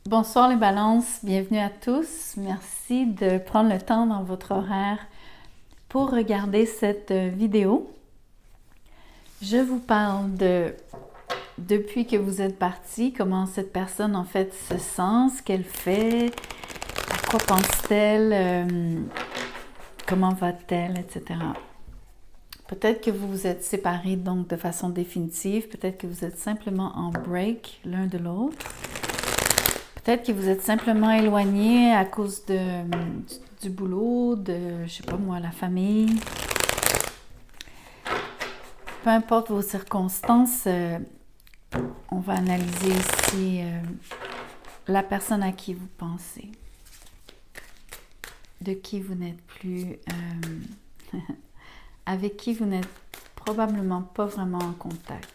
Bonsoir les balances, bienvenue à tous. Merci de prendre le temps dans votre horaire pour regarder cette vidéo. Je vous parle de depuis que vous êtes parti, comment cette personne en fait se sent, ce qu'elle fait, à quoi pense-t-elle, comment va-t-elle, etc. Peut-être que vous vous êtes séparés donc de façon définitive, peut-être que vous êtes simplement en break l'un de l'autre. Peut-être que vous êtes simplement éloigné à cause du boulot, de, je sais pas moi, la famille. Peu importe vos circonstances, on va analyser ici la personne à qui vous pensez, de qui vous n'êtes plus, avec qui vous n'êtes probablement pas vraiment en contact.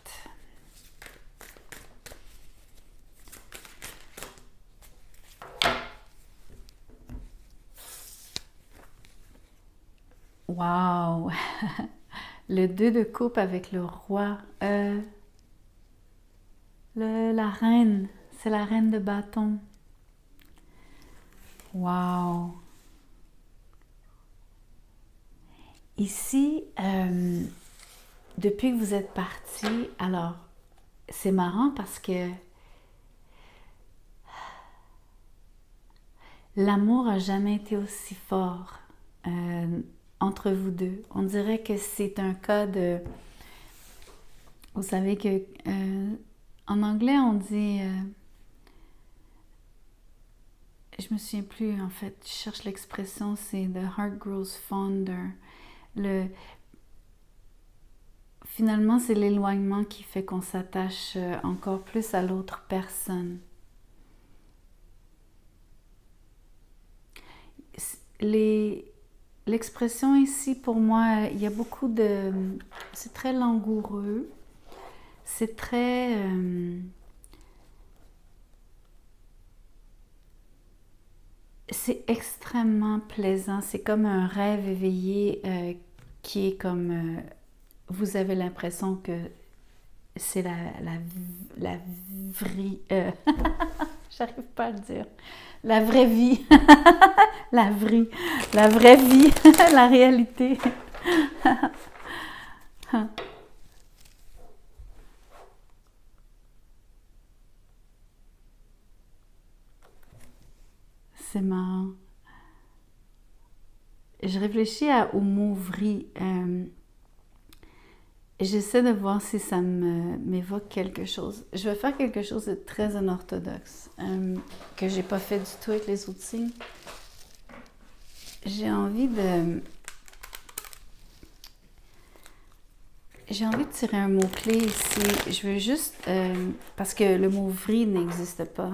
Wow! Le 2 de coupe avec le roi. La reine. C'est la reine de bâton. Wow! Ici, depuis que vous êtes parti, alors, c'est marrant parce que l'amour n'a jamais été aussi fort entre vous deux. On dirait que c'est un cas de... Vous savez que en anglais, on dit... je me souviens plus, en fait. Je cherche l'expression, c'est « the heart grows fonder ». Finalement, c'est l'éloignement qui fait qu'on s'attache encore plus à l'autre personne. L'expression ici, pour moi, il y a beaucoup de... C'est très langoureux. C'est très... c'est extrêmement plaisant. C'est comme un rêve éveillé qui est comme... vous avez l'impression que c'est la vraie... j'arrive pas à le dire. La vraie vie. la vraie vie. la réalité. C'est marrant. Je réfléchis au mot vrille. J'essaie de voir si ça m'évoque quelque chose. Je vais faire quelque chose de très unorthodoxe, que j'ai pas fait du tout avec les autres signes. J'ai envie de tirer un mot-clé ici. Je veux juste... parce que le mot « vrille » n'existe pas.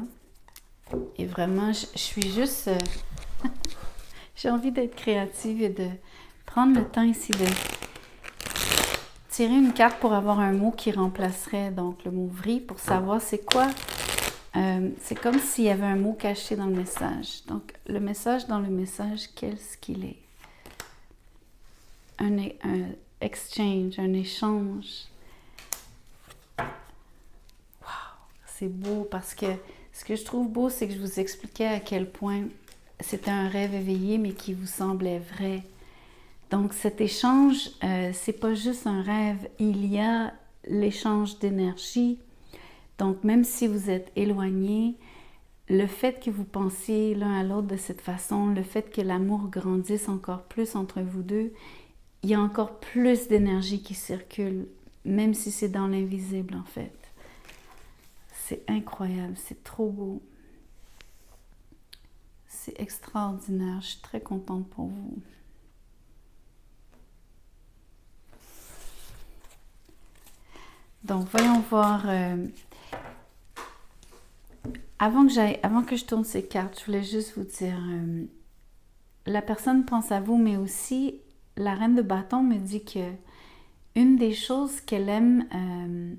Et vraiment, je suis juste... j'ai envie d'être créative et de prendre le temps ici de tirer une carte pour avoir un mot qui remplacerait donc le mot « vrille » pour savoir c'est quoi. C'est comme s'il y avait un mot caché dans le message. Donc, le message dans le message, qu'est-ce qu'il est? Un exchange, un échange. Wow, c'est beau parce que ce que je trouve beau, c'est que je vous expliquais à quel point c'était un rêve éveillé, mais qui vous semblait vrai. Donc, cet échange, c'est pas juste un rêve, il y a l'échange d'énergie. Donc, même si vous êtes éloignés, le fait que vous pensiez l'un à l'autre de cette façon, le fait que l'amour grandisse encore plus entre vous deux, il y a encore plus d'énergie qui circule, même si c'est dans l'invisible en fait. C'est incroyable, c'est trop beau. C'est extraordinaire, je suis très contente pour vous. Donc, voyons voir. Avant que je tourne ces cartes, je voulais juste vous dire, la personne pense à vous, mais aussi la reine de bâton me dit que une des choses qu'elle aime,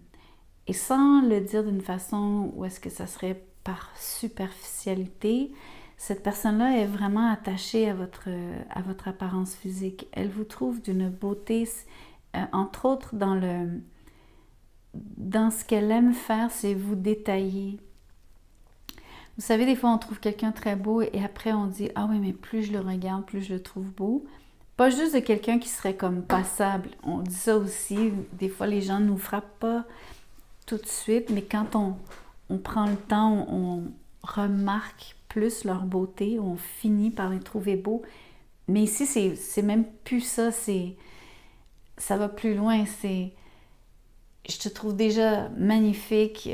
et sans le dire d'une façon où est-ce que ça serait par superficialité, cette personne-là est vraiment attachée à votre apparence physique. Elle vous trouve d'une beauté, entre autres dans ce qu'elle aime faire, c'est vous détailler. Vous savez, des fois, on trouve quelqu'un très beau et après, on dit, ah oui, mais plus je le regarde, plus je le trouve beau. Pas juste de quelqu'un qui serait comme passable. On dit ça aussi. Des fois, les gens ne nous frappent pas tout de suite, mais quand on prend le temps, on remarque plus leur beauté, on finit par les trouver beaux. Mais ici, c'est même plus ça, ça va plus loin. Je te trouve déjà magnifique.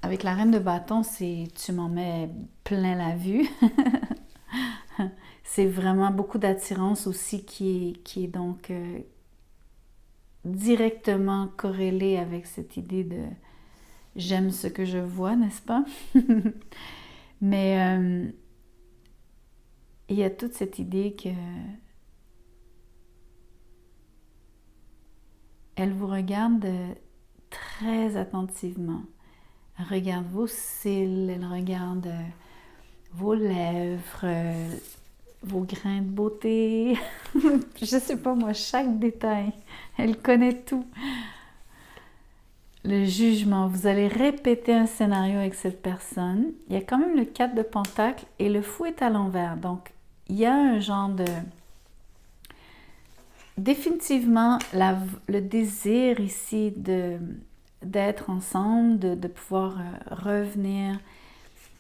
Avec la reine de bâton, tu m'en mets plein la vue. C'est vraiment beaucoup d'attirance aussi qui est donc directement corrélée avec cette idée de j'aime ce que je vois, n'est-ce pas? Mais il y a toute cette idée que elle vous regarde très attentivement. Elle regarde vos cils, elle regarde vos lèvres, vos grains de beauté. Je sais pas moi, chaque détail. Elle connaît tout. Le jugement, vous allez répéter un scénario avec cette personne. Il y a quand même le 4 de Pentacle et le fou est à l'envers. Donc, il y a un genre de... Définitivement, le désir ici d'être ensemble, de pouvoir revenir,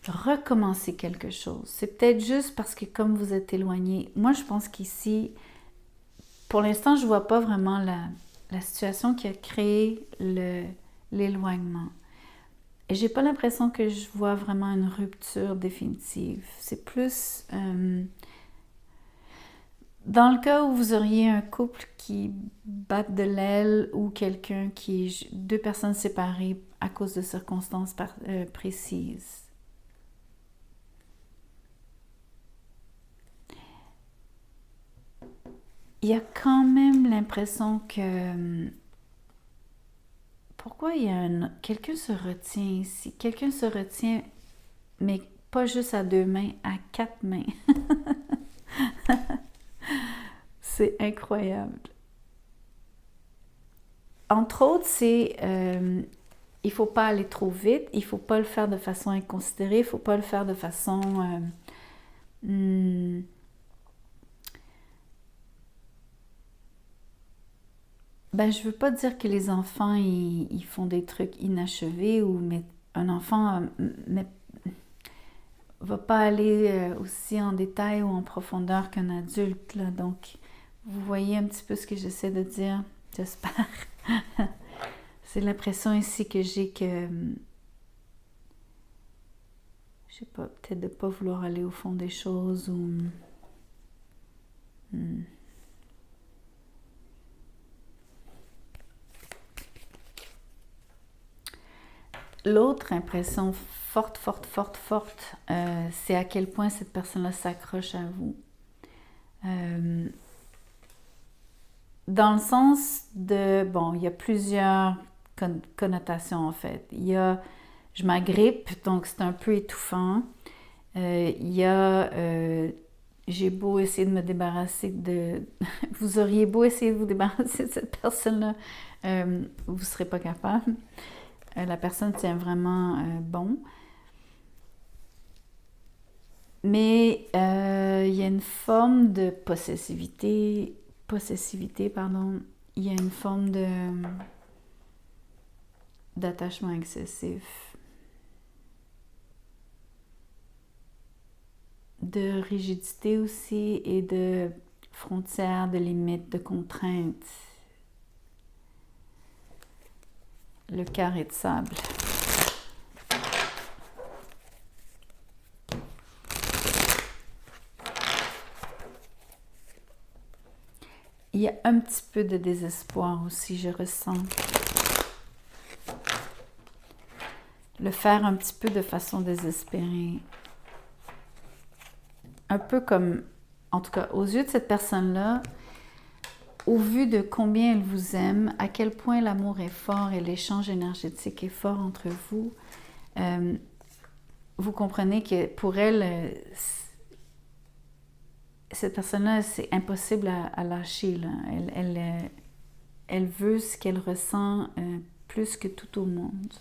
recommencer quelque chose. C'est peut-être juste parce que comme vous êtes éloigné, moi je pense qu'ici, pour l'instant, je ne vois pas vraiment la situation qui a créé l'éloignement. Et j'ai pas l'impression que je vois vraiment une rupture définitive. C'est plus... dans le cas où vous auriez un couple qui batte de l'aile ou quelqu'un qui est deux personnes séparées à cause de circonstances précises. Il y a quand même l'impression que... Pourquoi il y a quelqu'un se retient ici? Quelqu'un se retient, mais pas juste à 2 mains, à 4 mains. C'est incroyable. Entre autres, il ne faut pas aller trop vite, il ne faut pas le faire de façon inconsidérée, il ne faut pas le faire de façon... Ben, je veux pas dire que les enfants, ils font des trucs inachevés, mais un enfant va pas aller aussi en détail ou en profondeur qu'un adulte, là. Donc, vous voyez un petit peu ce que j'essaie de dire, j'espère. C'est l'impression ici que j'ai que... je sais pas, peut-être de pas vouloir aller au fond des choses ou... L'autre impression forte, c'est à quel point cette personne-là s'accroche à vous. Dans le sens de... Bon, il y a plusieurs connotations en fait. Il y a je m'agrippe, donc c'est un peu étouffant. Il y a j'ai beau essayer de me débarrasser de... vous auriez beau essayer de vous débarrasser de cette personne-là, vous ne serez pas capable. La personne tient vraiment bon. Mais il y a une forme de possessivité, pardon. Il y a une forme d'attachement excessif, de rigidité aussi et de frontières, de limites, de contraintes. Le carré de sable. Il y a un petit peu de désespoir aussi, je ressens. Le faire un petit peu de façon désespérée. Un peu comme, en tout cas, aux yeux de cette personne-là, au vu de combien elle vous aime, à quel point l'amour est fort et l'échange énergétique est fort entre vous, vous comprenez que pour elle, cette personne-là, c'est impossible à lâcher, là. Elle veut ce qu'elle ressent plus que tout au monde.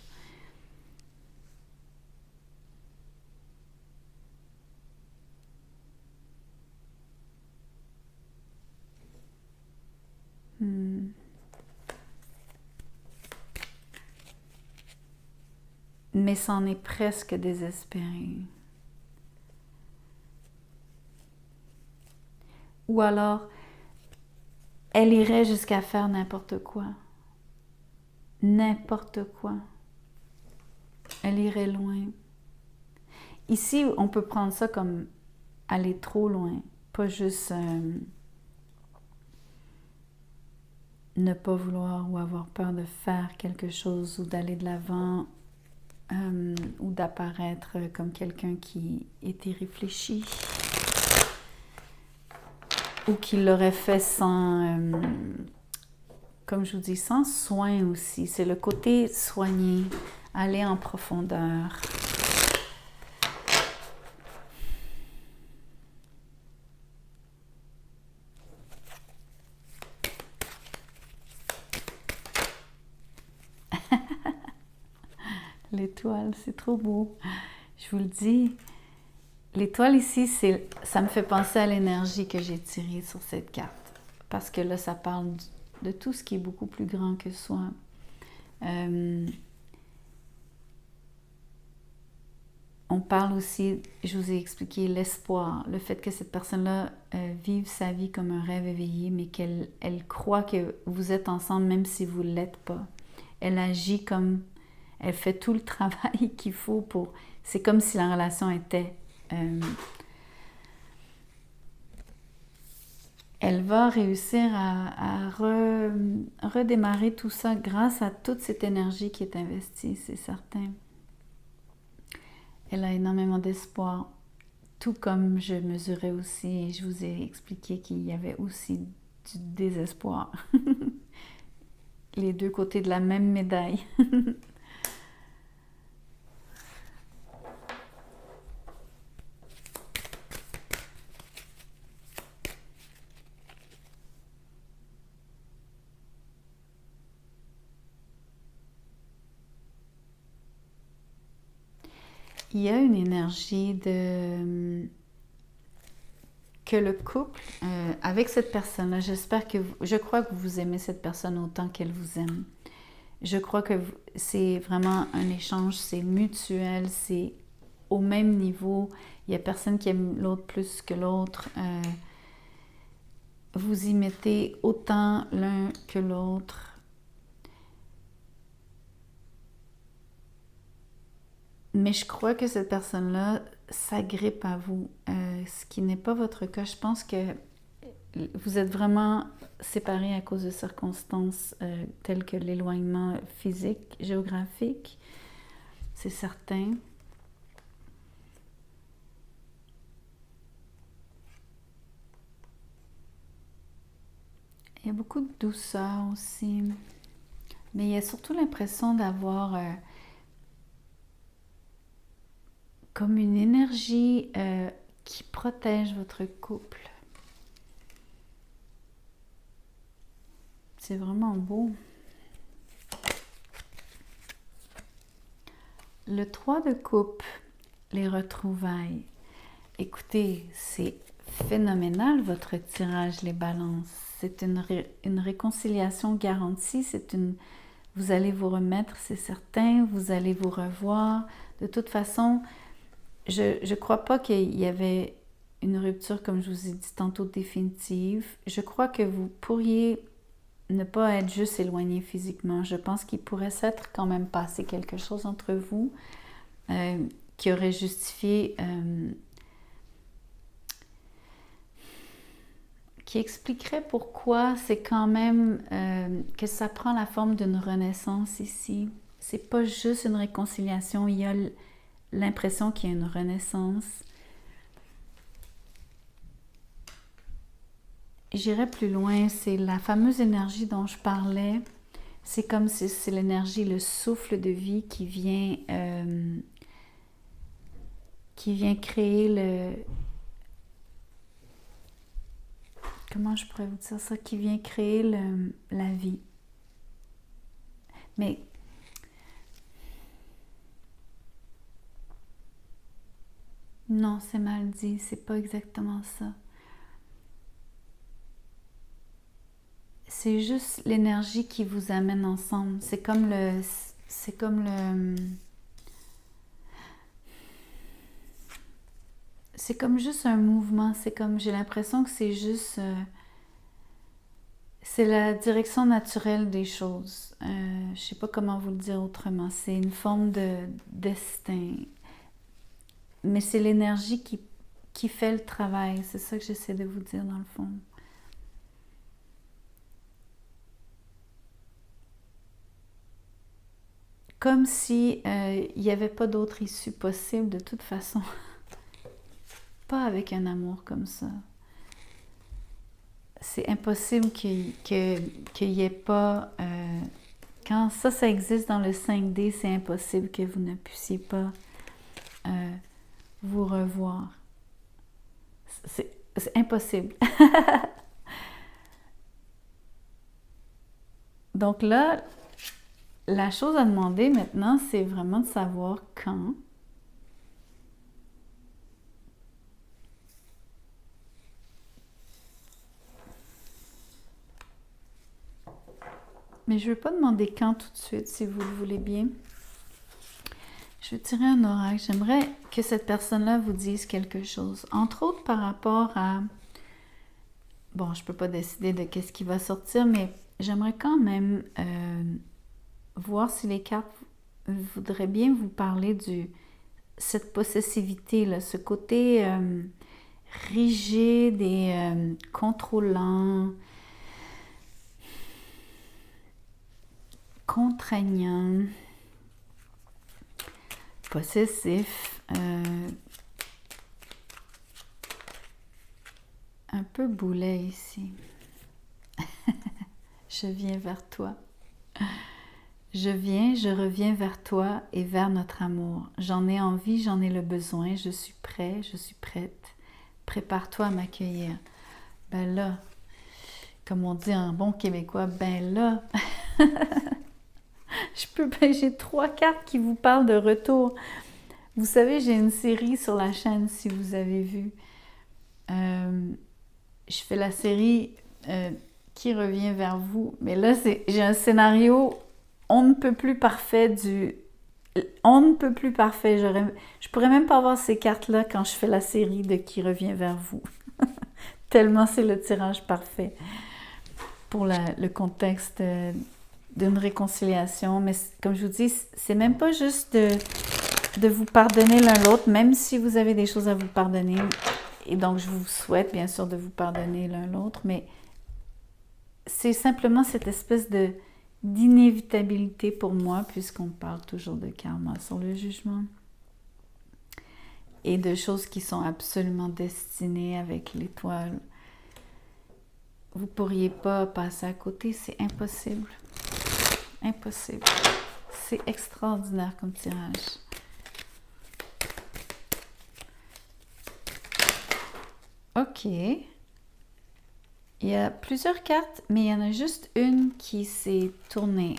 mais c'en est presque désespéré. Ou alors, elle irait jusqu'à faire n'importe quoi. N'importe quoi. Elle irait loin. Ici, on peut prendre ça comme aller trop loin, pas juste ne pas vouloir ou avoir peur de faire quelque chose ou d'aller de l'avant ou d'apparaître comme quelqu'un qui était réfléchi ou qui l'aurait fait sans, comme je vous dis, sans soin aussi. C'est le côté soigné, aller en profondeur. L'étoile, c'est trop beau. Je vous le dis, l'étoile ici, ça me fait penser à l'énergie que j'ai tirée sur cette carte. Parce que là, ça parle de tout ce qui est beaucoup plus grand que soi. On parle aussi, je vous ai expliqué, l'espoir, le fait que cette personne-là vive sa vie comme un rêve éveillé, mais qu'elle croit que vous êtes ensemble même si vous ne l'êtes pas. Elle agit comme, elle fait tout le travail qu'il faut pour... C'est comme si la relation était... elle va réussir à redémarrer tout ça grâce à toute cette énergie qui est investie, c'est certain. Elle a énormément d'espoir, tout comme je mesurais aussi, et je vous ai expliqué qu'il y avait aussi du désespoir. Les deux côtés de la même médaille. Il y a une énergie que le couple, avec cette personne-là, je crois que vous aimez cette personne autant qu'elle vous aime. Je crois que c'est vraiment un échange, c'est mutuel, c'est au même niveau. Il n'y a personne qui aime l'autre plus que l'autre. Vous y mettez autant l'un que l'autre. Mais je crois que cette personne-là s'agrippe à vous, ce qui n'est pas votre cas. Je pense que vous êtes vraiment séparés à cause de circonstances telles que l'éloignement physique, géographique, c'est certain. Il y a beaucoup de douceur aussi, mais il y a surtout l'impression d'avoir comme une énergie qui protège votre couple. C'est vraiment beau. Le 3 de coupe, les retrouvailles. Écoutez, c'est phénoménal votre tirage, les balances. C'est une réconciliation garantie. Vous allez vous remettre, c'est certain. Vous allez vous revoir. De toute façon, je ne crois pas qu'il y avait une rupture, comme je vous ai dit tantôt, définitive. Je crois que vous pourriez ne pas être juste éloigné physiquement. Je pense qu'il pourrait s'être quand même passé quelque chose entre vous qui aurait justifié, qui expliquerait pourquoi c'est quand même que ça prend la forme d'une renaissance ici. C'est pas juste une réconciliation, il y a l'impression qu'il y a une renaissance. J'irai plus loin, c'est la fameuse énergie dont je parlais. C'est comme si c'est l'énergie, le souffle de vie qui vient créer comment je pourrais vous dire ça, qui vient créer la vie. Mais non, c'est mal dit, c'est pas exactement ça. C'est juste l'énergie qui vous amène ensemble. C'est comme c'est comme juste un mouvement, c'est comme, j'ai l'impression que c'est juste, c'est la direction naturelle des choses. Je sais pas comment vous le dire autrement, c'est une forme de destin, mais c'est l'énergie qui fait le travail, c'est ça que j'essaie de vous dire dans le fond. Comme si il n'y avait pas d'autre issue possible de toute façon. Pas avec un amour comme ça. C'est impossible qu'il y ait pas... quand ça existe dans le 5D, c'est impossible que vous ne puissiez pas vous revoir. C'est impossible. Donc là, la chose à demander maintenant, c'est vraiment de savoir quand. Mais je ne veux pas demander quand tout de suite, si vous le voulez bien. Je vais tirer un oracle. J'aimerais que cette personne-là vous dise quelque chose. Entre autres par rapport à... Bon, je ne peux pas décider de qu'est-ce qui va sortir, mais j'aimerais quand même voir si les cartes voudraient bien vous parler de cette possessivité-là, ce côté rigide et contrôlant, contraignant, possessif, un peu boulet ici. Je viens vers toi. Je reviens vers toi et vers notre amour. J'en ai envie, j'en ai le besoin, je suis prêt, je suis prête. Prépare-toi à m'accueillir. Ben là, comme on dit en bon québécois, ben là, j'ai 3 cartes qui vous parlent de retour. Vous savez, j'ai une série sur la chaîne, si vous avez vu. Je fais la série qui revient vers vous. Mais là, j'ai un scénario on ne peut plus parfait on ne peut plus parfait. Je pourrais même pas avoir ces cartes-là quand je fais la série de qui revient vers vous. Tellement c'est le tirage parfait pour le contexte d'une réconciliation. Mais comme je vous dis, c'est même pas juste de vous pardonner l'un l'autre, même si vous avez des choses à vous pardonner. Et donc, je vous souhaite bien sûr de vous pardonner l'un l'autre, mais c'est simplement cette espèce d'inévitabilité pour moi, puisqu'on parle toujours de karma sur le jugement et de choses qui sont absolument destinées avec l'étoile. Vous ne pourriez pas passer à côté, c'est impossible. Impossible. C'est extraordinaire comme tirage. Ok. Il y a plusieurs cartes, mais il y en a juste une qui s'est tournée.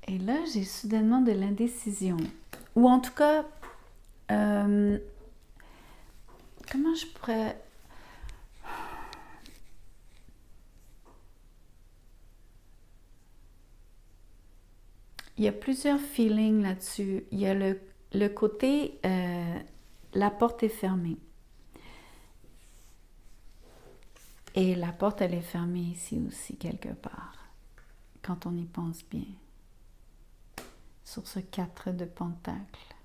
Et là, j'ai soudainement de l'indécision. Ou en tout cas, comment je pourrais... Il y a plusieurs feelings là-dessus. Il y a le côté... la porte est fermée. Et la porte, elle est fermée ici aussi, quelque part, quand on y pense bien, sur ce 4 de pentacles.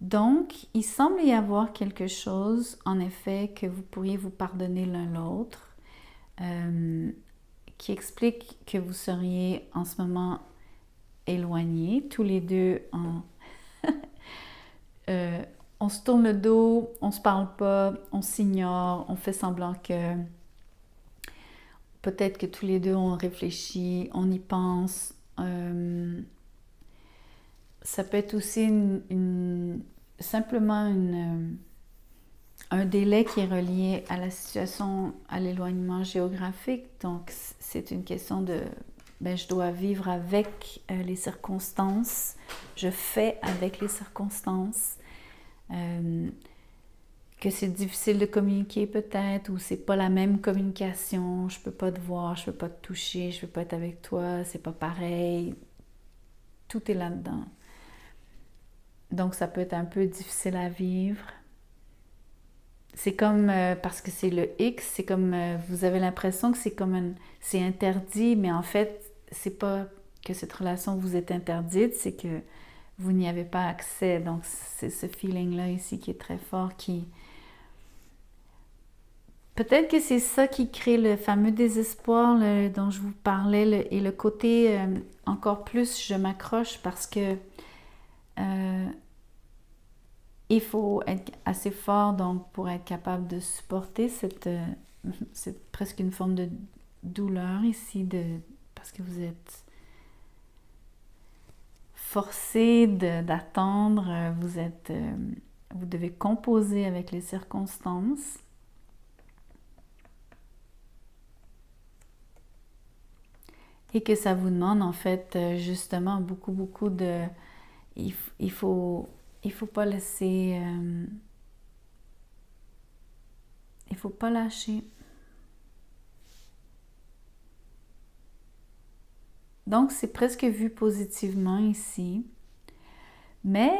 Donc, il semble y avoir quelque chose, en effet, que vous pourriez vous pardonner l'un l'autre, qui explique que vous seriez en ce moment éloignés, tous les deux en... on se tourne le dos, on se parle pas, on s'ignore, on fait semblant que peut-être que tous les deux on réfléchit, on y pense. Ça peut être aussi simplement un délai qui est relié à la situation, à l'éloignement géographique. Donc c'est une question de, je dois vivre avec les circonstances, je fais avec les circonstances. Que c'est difficile de communiquer peut-être, ou c'est pas la même communication, je peux pas te voir, je peux pas te toucher, je peux pas être avec toi, c'est pas pareil. Tout est là-dedans. Donc, ça peut être un peu difficile à vivre. C'est comme, parce que c'est le X, c'est comme, vous avez l'impression que c'est comme c'est interdit, mais en fait, c'est pas que cette relation vous est interdite, c'est que vous n'y avez pas accès. Donc, c'est ce feeling-là ici qui est très fort, qui... Peut-être que c'est ça qui crée le fameux désespoir dont je vous parlais, et le côté encore plus je m'accroche parce que euh, il faut être assez fort donc pour être capable de supporter c'est presque une forme de douleur ici parce que vous êtes forcé d'attendre, vous devez composer avec les circonstances. Et que ça vous demande en fait justement beaucoup de... Il, il faut, il faut pas laisser... il faut pas lâcher. Donc c'est presque vu positivement ici. Mais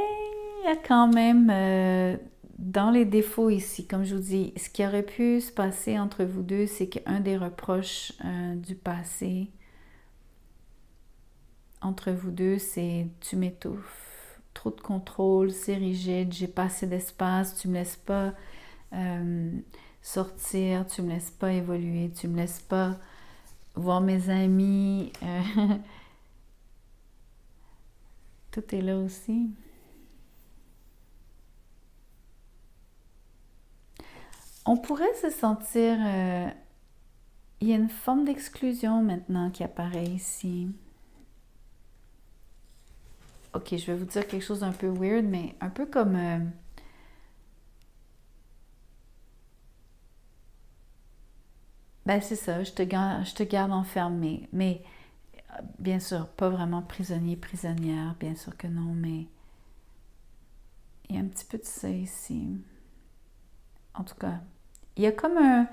il y a quand même dans les défauts ici, comme je vous dis, ce qui aurait pu se passer entre vous deux, c'est qu'un des reproches du passé entre vous deux, c'est tu m'étouffes, trop de contrôle, c'est rigide, j'ai pas assez d'espace, tu me laisses pas euh, sortir, tu me laisses pas évoluer, tu me laisses pas voir mes amis. Tout est là aussi. On pourrait se sentir... il y a une forme d'exclusion maintenant qui apparaît ici. Ok, je vais vous dire quelque chose d'un peu weird, mais un peu comme... ben c'est ça, je te garde enfermé. Mais bien sûr, pas vraiment prisonnier, prisonnière, bien sûr que non, mais il y a un petit peu de ça ici. En tout cas, il y a comme un...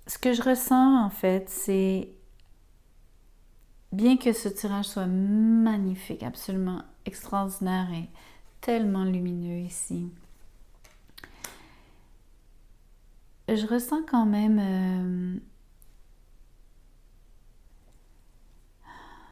Ce que je ressens en fait, c'est... Bien que ce tirage soit magnifique, absolument extraordinaire et tellement lumineux ici, je ressens quand même